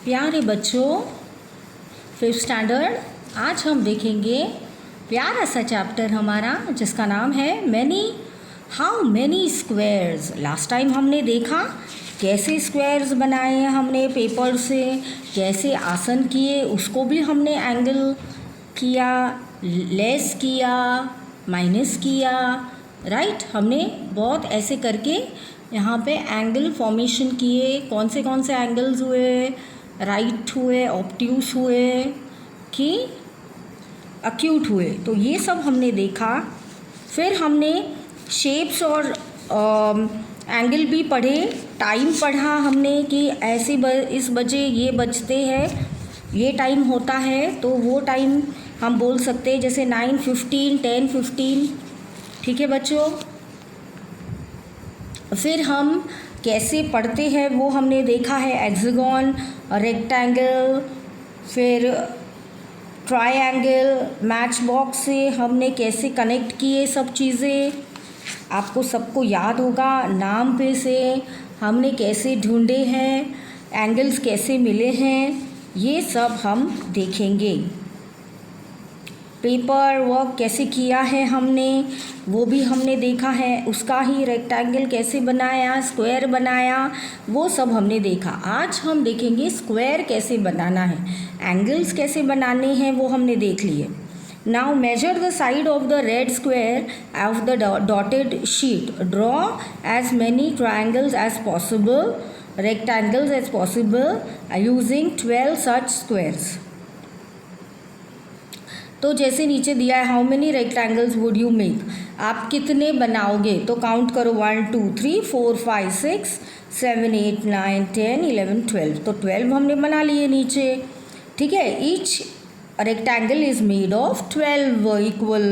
प्यारे बच्चों, fifth standard, आज हम देखेंगे प्यारा सा चैप्टर हमारा जिसका नाम है how many squares. Last time हमने देखा कैसे स्क्वायर्स बनाए हमने पेपर से, कैसे आसन किए, उसको भी हमने एंगल किया, लेस किया, माइनस किया, राइट। हमने बहुत ऐसे करके यहाँ पे एंगल फॉर्मेशन किए। कौन से एंगल्स हुए, राइट हुए, ऑब्ट्यूस हुए कि एक्यूट हुए, तो ये सब हमने देखा। फिर हमने शेप्स और एंगल भी पढ़े, टाइम पढ़ा हमने कि ऐसे इस बजे ये बजते हैं, ये टाइम होता है, तो वो टाइम हम बोल सकते हैं जैसे 9:15, 10:15, ठीक है बच्चों। फिर हम कैसे पढ़ते हैं वो हमने देखा है, हेक्सागन, रेक्टेंगल, फिर ट्रायंगल, मैच बॉक्स से हमने कैसे कनेक्ट किए सब चीज़ें, आपको सबको याद होगा। नाम पे से हमने कैसे ढूंढे हैं, एंगल्स कैसे मिले हैं, ये सब हम देखेंगे। पेपर वर्क कैसे किया है हमने, वो भी हमने देखा है। उसका ही रेक्टेंगल कैसे बनाया, स्क्वायर बनाया, वो सब हमने देखा। आज हम देखेंगे स्क्वायर कैसे बनाना है, एंगल्स कैसे बनाने हैं वो हमने देख लिए। Now measure the side of the red square of the dotted sheet, draw as many triangles as possible, rectangles as possible using 12 such squares। तो जैसे नीचे दिया है, how many rectangles would you make, आप कितने बनाओगे, तो काउंट करो 1 2 3 4 5 6 7 8 9 10 11 12। तो 12 हमने बना लिए नीचे, ठीक है। Each rectangle is made of 12 equal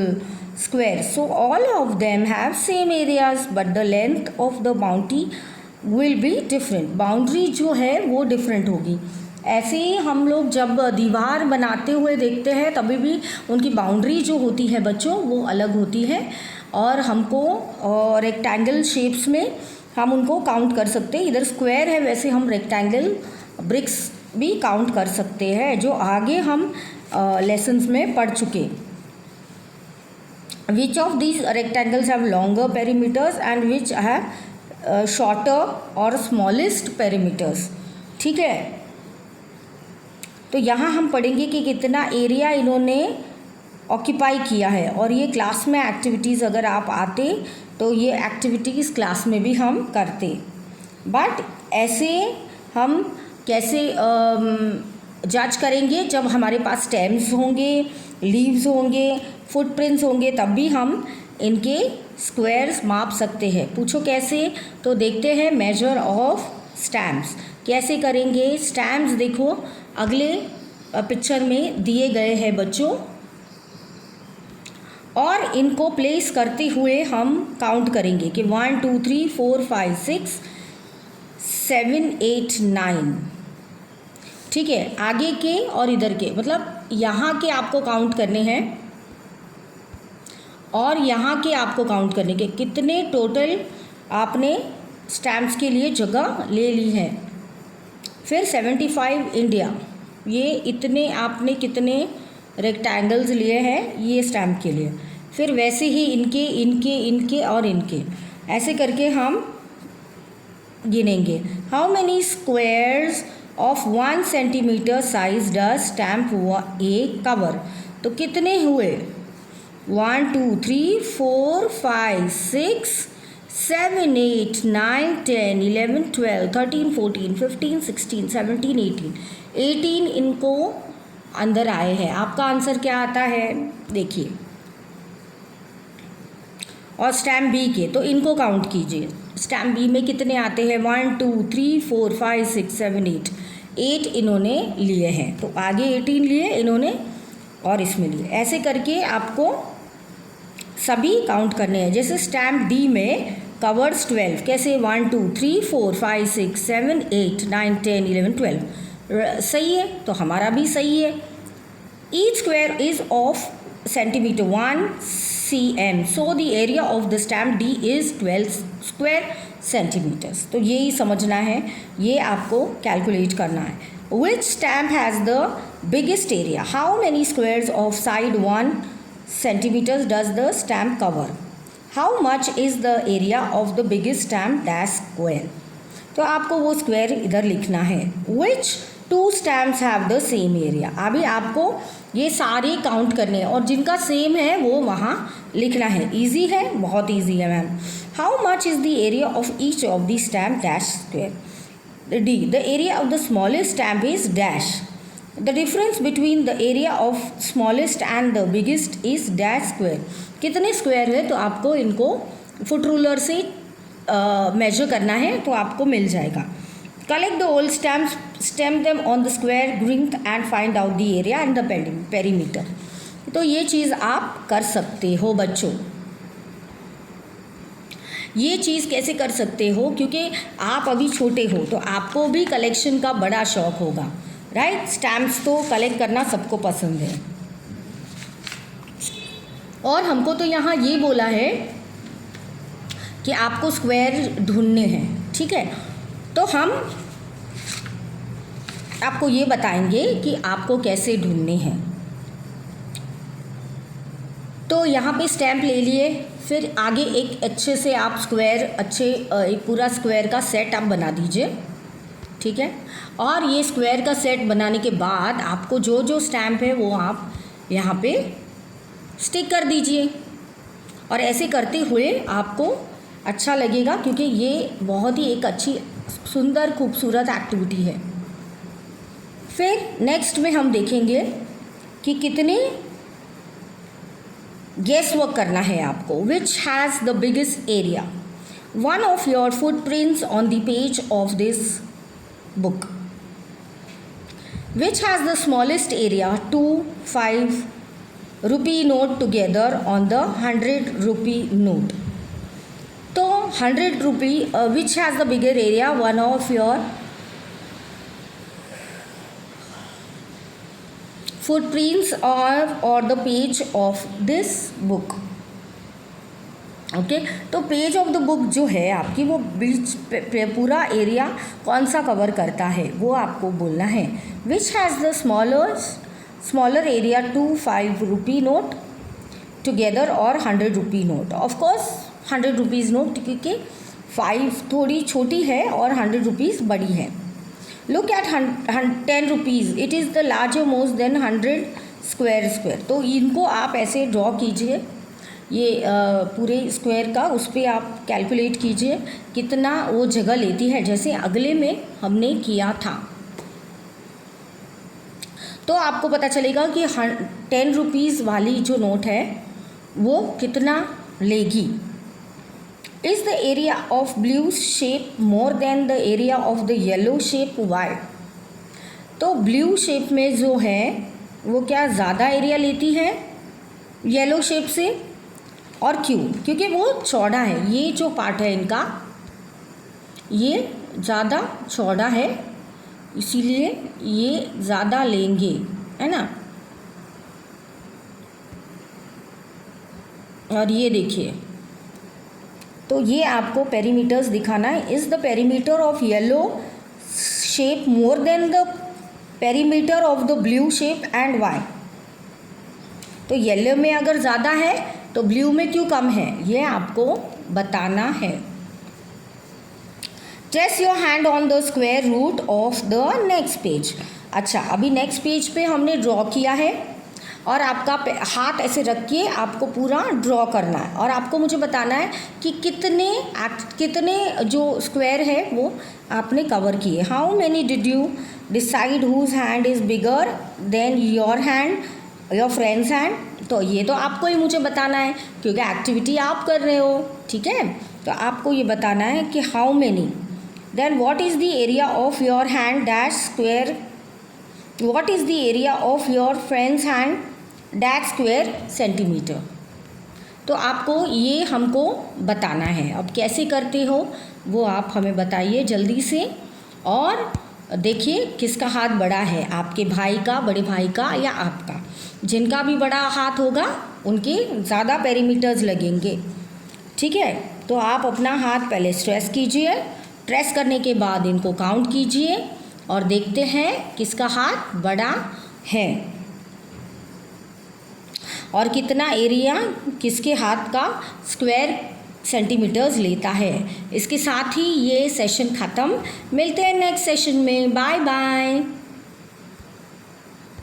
square, so all of them have same areas but the length of the boundary will be different. Boundary जो है वो डिफरेंट होगी। ऐसे ही हम लोग जब दीवार बनाते हुए देखते हैं तभी भी उनकी बाउंड्री जो होती है बच्चों वो अलग होती है, और हमको रेक्टेंगल शेप्स में हम उनको काउंट कर सकते हैं। इधर स्क्वायर है, वैसे हम रेक्टेंगल ब्रिक्स भी काउंट कर सकते हैं, जो आगे हम लेसन्स में पढ़ चुके। Which of these rectangles have longer perimeters and which have shorter और स्मॉलेस्ट पेरीमीटर्स, ठीक है। तो यहाँ हम पढ़ेंगे कि कितना एरिया इन्होंने ऑक्यूपाई किया है, और ये क्लास में एक्टिविटीज़ अगर आप आते तो ये एक्टिविटीज़ क्लास में भी हम करते। बट ऐसे हम कैसे जज करेंगे, जब हमारे पास स्टेम्स होंगे, लीव्स होंगे, फुटप्रिंट्स होंगे, तब भी हम इनके स्क्वायर्स माप सकते हैं। पूछो कैसे, तो देखते हैं मेजर ऑफ स्टैम्प्स कैसे करेंगे। स्टैम्प्स देखो अगले पिक्चर में दिए गए हैं बच्चों, और इनको प्लेस करते हुए हम काउंट करेंगे कि 1 2 3 4 5 6 7 8 9, ठीक है। आगे के और इधर के, मतलब यहाँ के आपको काउंट करने हैं और यहाँ के आपको काउंट करने के, कितने टोटल आपने स्टैम्प्स के लिए जगह ले ली है। फिर 75 इंडिया, ये इतने आपने कितने रेक्टेंगल्स लिए हैं ये स्टैम्प के लिए। फिर वैसे ही इनके इनके इनके और इनके, ऐसे करके हम गिनेंगे। How many squares of 1 centimetre size does stamp a cover, तो कितने हुए, 1 2 3 4 5 6 7 8 9 10 11 12 13 14 15 16 17 18 इनको अंदर आए हैं। आपका आंसर क्या आता है देखिए। और स्टैम्प बी के, तो इनको काउंट कीजिए। स्टैम्प बी में कितने आते हैं, 1 2 3 4 5 6 7 8 इन्होंने लिए हैं, तो आगे 18 लिए इन्होंने और इसमें लिए। ऐसे करके आपको सभी काउंट करने हैं। जैसे स्टैम्प डी में कवर्स 12, कैसे 1 2 3 4 5 6 7 8 9 10 11 12, सही है, तो हमारा भी सही है। Each square is of centimetre 1 cm, so the area of the stamp D is 12 square centimetres. तो यही समझना है, ये आपको कैलकुलेट करना है। Which stamp has the biggest area? How many squares of side 1 centimeters does the stamp cover? How much is the area of the biggest stamp dash square? तो आपको वो स्क्वायर इधर लिखना है. Which two stamps have the same area? अभी आपको ये सारे काउंट करने हैं और जिनका सेम है वो वहाँ लिखना है. ईजी है, बहुत ईजी है ma'am. How much is the area of each of the stamp dash square? D. The area of the smallest stamp is dash. The difference between the area of smallest and the biggest is dash square. कितने square है तो आपको इनको foot ruler से major करना है तो आपको मिल जाएगा. Collect the old stamps, stamp them on the square grid and find out the area and the perimeter. तो ये चीज़ आप कर सकते हो बच्चों. ये चीज़ कैसे कर सकते हो? क्योंकि आप अभी छोटे हो तो आपको भी कलेक्शन का बड़ा शौक़ होगा, राइट? स्टैम्प्स तो कलेक्ट करना सबको पसंद है. और हमको तो यहाँ ये बोला है कि आपको स्क्वायर ढूंढने हैं, ठीक है? तो हम आपको ये बताएंगे कि आपको कैसे ढूंढने हैं. तो यहाँ पे स्टैम्प ले लिए, फिर आगे एक अच्छे से आप स्क्वायर एक पूरा स्क्वायर का सेट आप बना दीजिए, ठीक है? और ये स्क्वायर का सेट बनाने के बाद आपको जो जो स्टैम्प है वो आप यहाँ पे स्टिक कर दीजिए. और ऐसे करते हुए आपको अच्छा लगेगा क्योंकि ये बहुत ही एक अच्छी सुंदर खूबसूरत एक्टिविटी है. फिर नेक्स्ट में हम देखेंगे कि कितने गेस वर्क करना है आपको. Which has the biggest area? One of your footprints on the page of this book. Which has the smallest area? 2, 5 rupee note together on the 100 rupee note. तो 100 rupee which has the bigger area? One of your footprints or the page of this book. Okay तो page of the book जो है आपकी वो बीच पूरा area कौन सा cover करता है वो आपको बोलना है. Which has the smaller area? 2, 5 rupee note together और 100 rupee note. Of course 100 rupees note क्योंकि 5 थोड़ी छोटी है और 100 rupees बड़ी है. Look at 10 rupees. It is the larger most than 100 square. तो इनको आप ऐसे ड्रॉ कीजिए, ये पूरे स्क्वायर का उस पर आप कैलकुलेट कीजिए कितना वो जगह लेती है, जैसे अगले में हमने किया था. तो आपको पता चलेगा कि 10 rupees वाली जो नोट है वो कितना लेगी. Is the area of blue shape more than the area of the yellow shape? Why? तो ब्लू शेप में जो है वो क्या ज़्यादा एरिया लेती है येलो शेप से? और क्यों? क्योंकि वो चौड़ा है. ये जो पार्ट है इनका ये ज़्यादा चौड़ा है, इसीलिए ये ज़्यादा लेंगे, है ना? और ये देखिए, तो ये आपको पेरीमीटर्स दिखाना है. Is the perimeter of yellow shape more than the perimeter of the blue shape and why? तो येलो में अगर ज़्यादा है तो ब्लू में क्यों कम है, ये आपको बताना है. Trace your hand on the square root of the next page. अच्छा, अभी नेक्स्ट पेज पे हमने ड्रॉ किया है और आपका हाथ ऐसे रख के आपको पूरा ड्रॉ करना है और आपको मुझे बताना है कि कितने जो स्क्वायर है वो आपने कवर किए. How many did you decide whose hand is bigger than your hand, your friend's hand? तो ये तो आपको ही मुझे बताना है क्योंकि एक्टिविटी आप कर रहे हो, ठीक है? तो आपको ये बताना है कि how many, then what is the area of your hand dash square, what is the area of your friend's hand dash square centimetre. तो आपको ये हमको बताना है. अब कैसे करते हो वो आप हमें बताइए जल्दी से. और देखिए किसका हाथ बड़ा है, आपके भाई का, बड़े भाई का या आपका? जिनका भी बड़ा हाथ होगा उनके ज़्यादा पेरीमीटर्स लगेंगे, ठीक है? तो आप अपना हाथ पहले स्ट्रेस कीजिए, प्रेस करने के बाद इनको काउंट कीजिए और देखते हैं किसका हाथ बड़ा है और कितना एरिया किसके हाथ का स्क्वायर सेंटीमीटर्स लेता है। इसके साथ ही ये सेशन ख़त्म। मिलते हैं नेक्स्ट सेशन में। Bye bye.